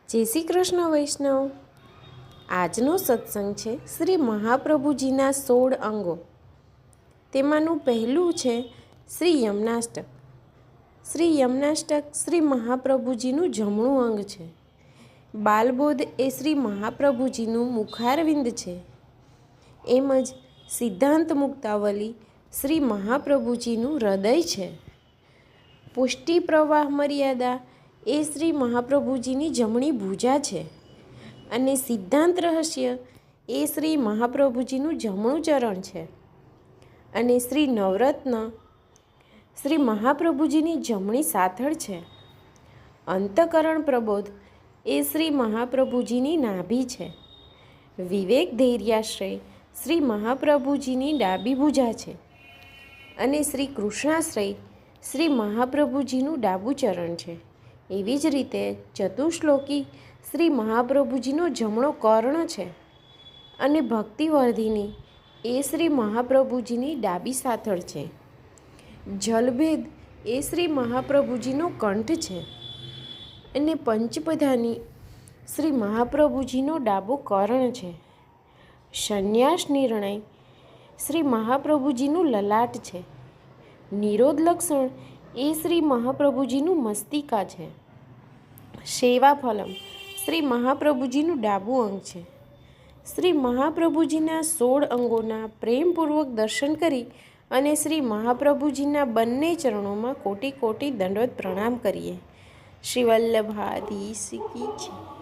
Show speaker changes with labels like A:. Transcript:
A: જય શ્રી કૃષ્ણ વૈષ્ણવ। આજનો સત્સંગ છે શ્રી મહાપ્રભુજીના 16 અંગો। તેમાંનું પહેલું છે શ્રી યમનાષ્ટક। શ્રી યમનાષ્ટક શ્રી મહાપ્રભુજીનું જમણું અંગ છે। બાલબોધ એ શ્રી મહાપ્રભુજીનું મુખારવિંદ છે। એમ જ સિદ્ધાંત મુક્તાવલી શ્રી મહાપ્રભુજીનું હૃદય છે। પુષ્ટિ પ્રવાહ મર્યાદા એ શ્રી મહાપ્રભુજીની જમણી ભુજા છે અને સિદ્ધાંત રહસ્ય એ શ્રી મહાપ્રભુજીનું જમણું ચરણ છે અને શ્રી નવરત્ન શ્રી મહાપ્રભુજીની જમણી સાથળ છે। અંતકરણ પ્રબોધ એ શ્રી મહાપ્રભુજીની નાભી છે। વિવેક ધૈર્યાશ્રય શ્રી મહાપ્રભુજીની ડાબી ભુજા છે અને શ્રી કૃષ્ણાશ્રય શ્રી મહાપ્રભુજીનું ડાબું ચરણ છે। એવી જ રીતે ચતુશ્લોકી શ્રી મહાપ્રભુજીનો જમણો કર્ણ છે અને ભક્તિવર્ધિની એ શ્રી મહાપ્રભુજીની ડાબી સાથળ છે। જલભેદ એ શ્રી મહાપ્રભુજીનો કંઠ છે અને પંચપદાની શ્રી મહાપ્રભુજીનો ડાબો કર્ણ છે। સંન્યાસ નિર્ણય શ્રી મહાપ્રભુજીનું લલાટ છે। નિરોધ લક્ષણ એ શ્રી મહાપ્રભુજીનું મસ્તિકા છે। સેવા ફલમ શ્રી મહાપ્રભુજીનું ડાબું અંગ છે। શ્રી મહાપ્રભુજીના 16 અંગોના પ્રેમપૂર્વક દર્શન કરી અને શ્રી મહાપ્રભુજીના બંને ચરણોમાં કોટી કોટી દંડવત પ્રણામ કરીએ। શ્રી વલ્લભાધીશ કી જય।